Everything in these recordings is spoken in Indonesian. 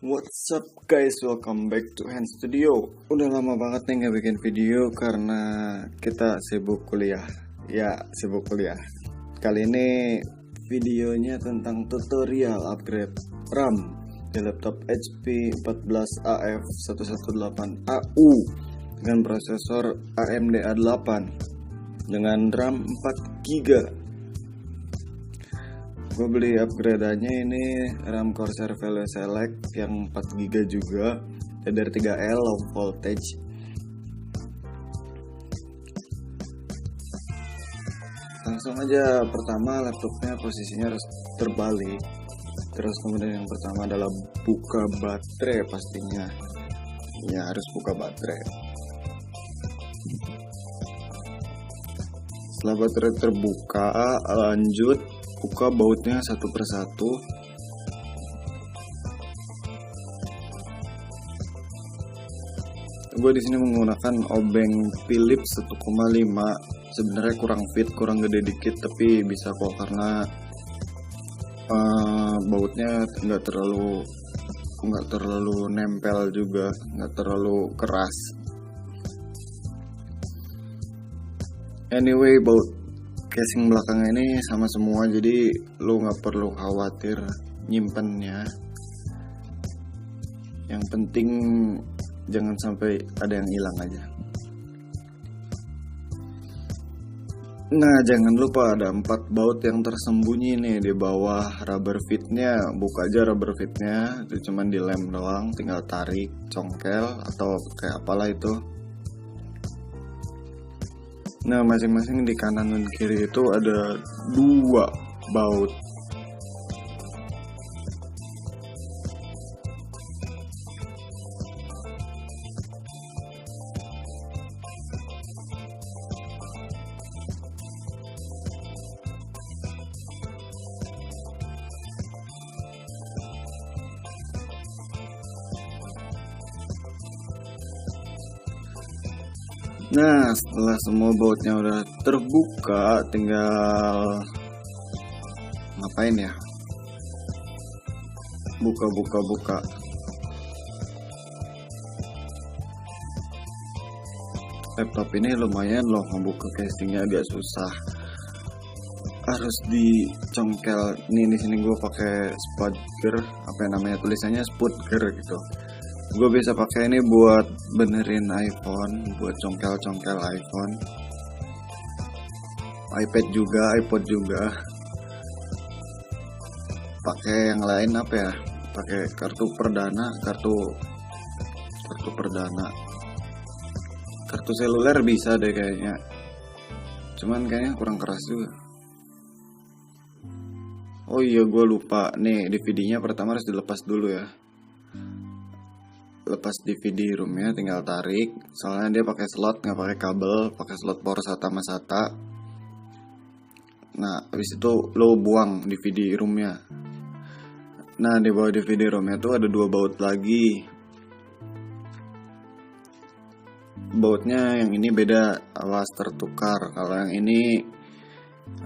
What's up guys, welcome back to Hand Studio. Udah lama banget nih gak bikin video karena kita sibuk kuliah. Ya, sibuk kuliah. Kali ini videonya tentang tutorial upgrade RAM di laptop HP 14AF118AU dengan prosesor AMD A8 dengan RAM 4GB. Gue beli upgrade-nya ini RAM Corsair Value Select yang 4GB juga, dari 3L low voltage. Langsung aja, pertama laptopnya posisinya harus terbalik. Terus kemudian yang pertama adalah buka baterai pastinya. Ya, harus buka baterai. Setelah baterai terbuka, lanjut buka bautnya satu persatu. Gue di sini menggunakan obeng Philips 1,5. Sebenarnya kurang fit, kurang gede dikit, tapi bisa kok karena bautnya nggak terlalu nempel juga, nggak terlalu keras. Anyway, baut casing belakangnya ini sama semua, jadi lo nggak perlu khawatir nyimpennya. Yang penting jangan sampai ada yang hilang aja. Nah, jangan lupa ada 4 baut yang tersembunyi nih di bawah rubber fitnya. Buka aja rubber fitnya, itu cuman dilem doang, tinggal tarik, congkel atau kayak apalah itu. Nah, masing-masing di kanan dan kiri itu ada 2 baut. Nah, setelah semua bautnya udah terbuka, tinggal ngapain ya? Buka. Laptop ini lumayan loh, ngebuka casingnya agak susah. Harus dicongkel. Nih di sini gue pakai spudger, apa namanya tulisannya spudger gitu. Gue bisa pakai ini buat benerin iPhone, buat congkel-congkel iPhone, iPad juga, iPod juga. Pakai yang lain apa ya? Pakai kartu perdana, kartu seluler bisa deh kayaknya. Cuman kayaknya kurang keras juga. Oh iya, gue lupa nih, DVD-nya pertama harus dilepas dulu ya. Lepas DVD roomnya, tinggal tarik. Soalnya dia pakai slot, nggak pakai kabel, pakai slot power SATA sama SATA. Nah, habis itu lo buang DVD roomnya. Nah, di bawah DVD roomnya tuh ada 2 baut lagi. Bautnya yang ini beda, awas tertukar. Kalau yang ini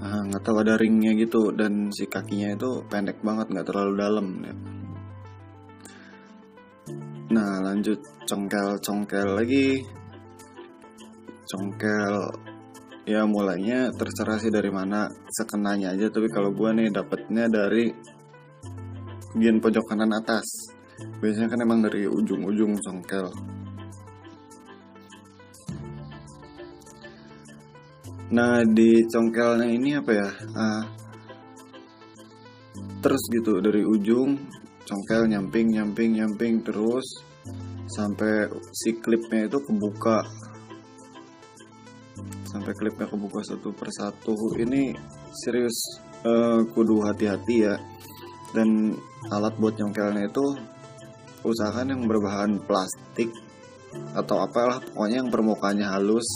nggak tahu, ada ringnya gitu, dan si kakinya itu pendek banget, nggak terlalu dalam ya. Nah, lanjut congkel lagi. Congkel ya, mulainya terserah sih dari mana, sekenanya aja. Tapi kalau gua nih dapetnya dari bagian pojok kanan atas. Biasanya kan emang dari ujung-ujung congkel. Nah, di congkelnya ini apa ya? Terus gitu dari ujung congkel nyamping terus sampai si klipnya itu kebuka. Sampai klipnya kebuka satu persatu. Ini serius, kudu hati-hati ya. Dan alat buat congkelnya itu usahakan yang berbahan plastik atau apalah, pokoknya yang permukaannya halus.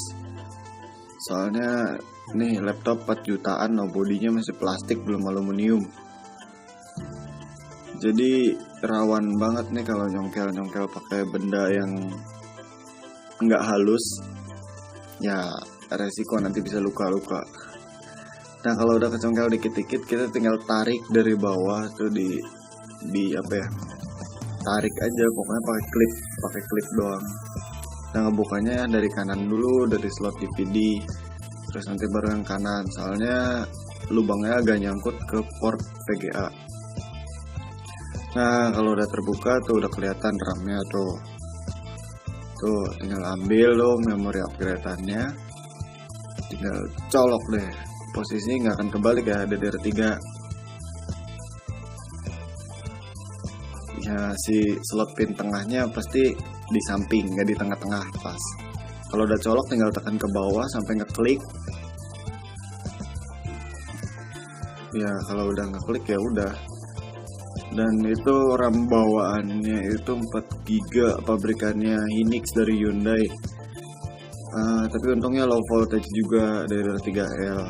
Soalnya nih laptop 4 jutaan loh, bodinya masih plastik, belum aluminium. Jadi rawan banget nih kalau nyongkel pakai benda yang nggak halus. Ya, resiko nanti bisa luka-luka. Nah, kalau udah kecongkel dikit-dikit, kita tinggal tarik dari bawah tuh di apa ya? tarik aja, pokoknya pakai klip doang. Nah, ngebukanya dari kanan dulu, dari slot DVD, terus nanti baru yang kanan, soalnya lubangnya agak nyangkut ke port VGA. Nah, kalau udah terbuka tuh udah kelihatan RAM-nya tuh. Tuh, tinggal ambil loh memori upgrade-annya, tinggal colok deh. Posisinya nggak akan kebalik ya, DDR3. Ya, si slot pin tengahnya pasti di samping, nggak di tengah-tengah pas. Kalau udah colok tinggal tekan ke bawah sampai ngeklik. Ya, kalau udah ngeklik ya udah. Dan itu RAM bawaannya itu 4 GB, pabrikannya Hynix dari Hyundai. Tapi untungnya low voltage juga dari 3L.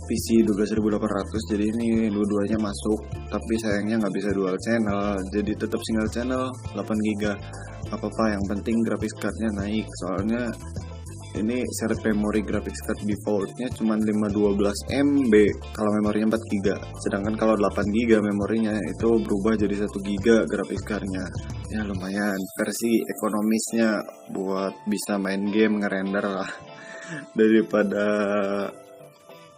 PC juga 1800, jadi ini dua-duanya masuk. Tapi sayangnya nggak bisa dual channel, jadi tetap single channel 8 GB. Apa-apa, yang penting graphics cardnya naik. Soalnya ini shared memory graphics card defaultnya cuma 512 MB kalau memorinya 4 GB. Sedangkan kalau 8 GB memorinya itu berubah jadi 1 GB graphics cardnya. Ya lumayan, versi ekonomisnya buat bisa main game ngerender lah. Daripada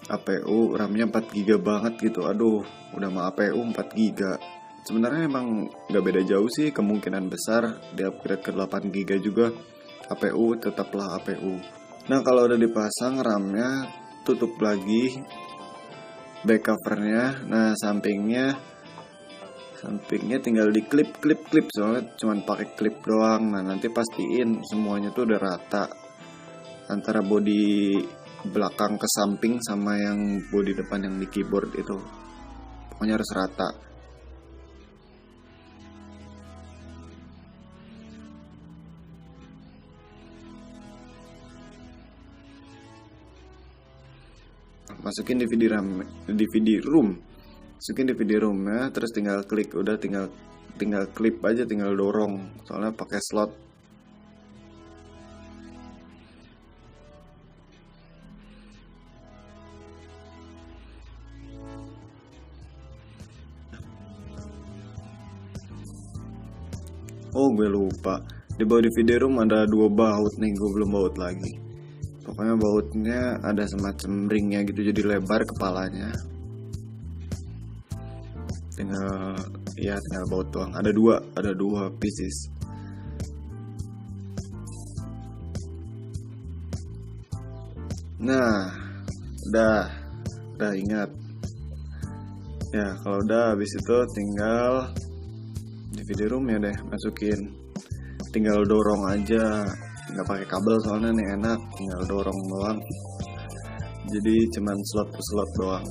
APU RAM-nya 4 GB banget gitu. Aduh, udah mah APU 4 GB. Sebenarnya emang gak beda jauh sih, kemungkinan besar di upgrade ke 8 GB juga APU tetaplah APU. Nah, kalau udah dipasang RAM-nya, tutup lagi back covernya. Nah, sampingnya tinggal di klip soalnya cuma pakai klip doang. Nah, nanti pastiin semuanya tuh udah rata antara bodi belakang ke samping sama yang bodi depan yang di keyboard itu. Pokoknya harus rata. Masukin DVD room, masukin DVD room ya, terus tinggal klik, udah tinggal klip aja, tinggal dorong, soalnya pakai slot. Oh, gue lupa, di bawah DVD room ada 2 baut nih, gue belum baut lagi. Pokoknya bautnya ada semacam ringnya gitu, jadi lebar kepalanya. Tinggal baut doang. Ada dua pieces. Nah, udah ingat. Ya, kalau udah habis itu tinggal DVD room ya deh, masukin. Tinggal dorong aja. Nggak pakai kabel soalnya nih enak, tinggal dorong doang. Jadi cuman slot ke slot doang.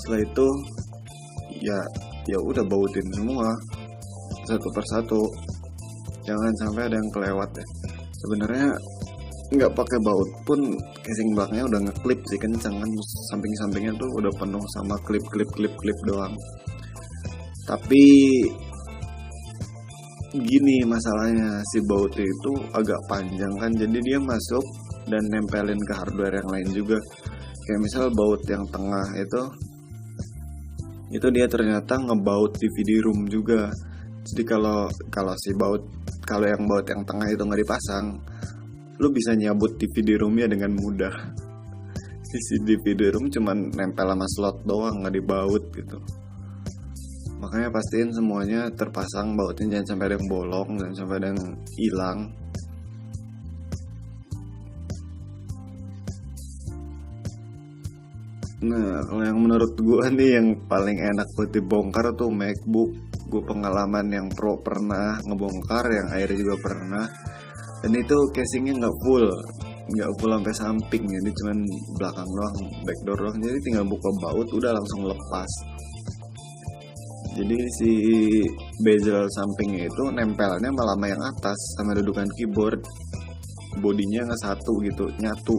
Setelah itu ya udah bautin semua satu persatu, jangan sampai ada yang kelewat ya. Sebenarnya nggak pakai baut pun casing belakangnya udah ngeklip sih, kenceng kan, samping-sampingnya tuh udah penuh sama klip doang. Tapi gini masalahnya, si bautnya itu agak panjang kan, jadi dia masuk dan nempelin ke hardware yang lain juga. Kayak misal baut yang tengah itu dia ternyata ngebaut DVD room juga. Jadi kalau yang baut yang tengah itu nggak dipasang, lu bisa nyabut DVD roomnya dengan mudah. Si DVD room cuman nempel sama slot doang, nggak dibaut gitu. Makanya pastiin semuanya terpasang bautnya, jangan sampai ada yang bolong, jangan sampai ada yang hilang. Nah, kalau yang menurut gue nih yang paling enak buat dibongkar tuh MacBook. Gue pengalaman yang pro pernah ngebongkar, yang air juga pernah. Dan itu casingnya nggak full sampai samping, jadi cuman belakang doang, backdoor doang. Jadi tinggal buka baut udah langsung lepas. Jadi si bezel sampingnya itu nempelnya malah sama yang atas, sama dudukan keyboard. Bodinya nggak satu gitu, nyatu.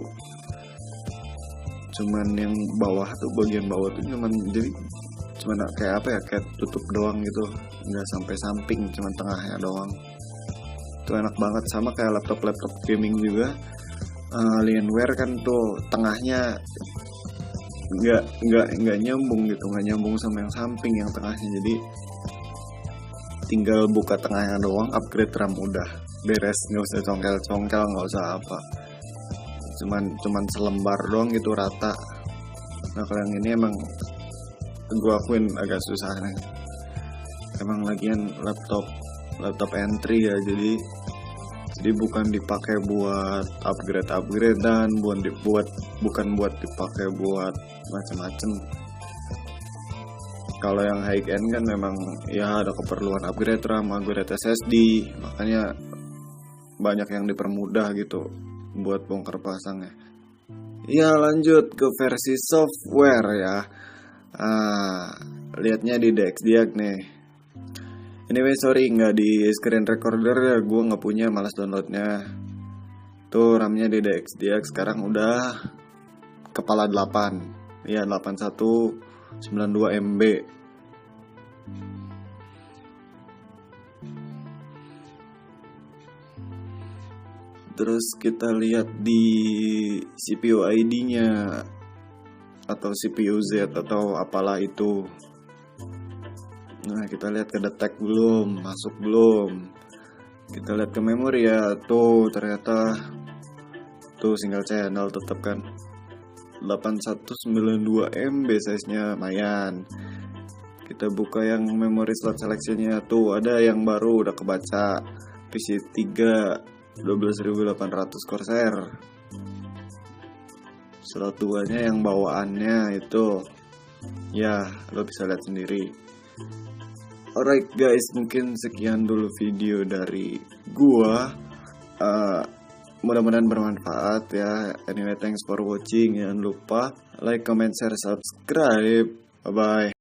Cuman yang bawah tuh, bagian bawah tuh cuman kayak apa ya, kayak tutup doang gitu, nggak sampai samping, cuman tengahnya doang. Itu enak banget, sama kayak laptop gaming juga. Alienware kan tuh tengahnya nggak nyambung gitu, nggak nyambung sama yang samping, yang tengahnya. Jadi tinggal buka tengahnya doang, upgrade RAM udah beres, nggak usah congkel-congkel, nggak usah apa, cuman selembar doang gitu rata. Nah kalau yang ini emang gue akuin agak susah nih, emang lagian laptop entry ya, jadi bukan dipakai buat upgrade dan bukan buat dipakai buat macem-macem. Kalau yang high end kan memang ya ada keperluan upgrade RAM, upgrade SSD, makanya banyak yang dipermudah gitu buat bongkar pasangnya. Ya lanjut ke versi software ya. Lihatnya di DXDiag nih. Anyway sorry nggak di screen recorder ya, gue nggak punya, malas downloadnya. Tuh RAM-nya di DXDiag sekarang udah kepala 8, ya 8192 MB. Terus kita lihat di CPU ID-nya atau CPU Z atau apalah itu. Nah kita lihat ke detect belum, masuk belum. Kita lihat ke memori ya, tuh ternyata tuh single channel tetap kan 8192 MB size-nya, lumayan. Kita buka yang memory slot selection-nya, tuh ada yang baru udah kebaca, PC3 12800 Corsair. Slot 2-nya yang bawaannya itu ya lo bisa lihat sendiri. Alright guys, mungkin sekian dulu video dari gua. Mudah-mudahan bermanfaat ya. Anyway, thanks for watching. Jangan lupa like, comment, share, subscribe. Bye bye.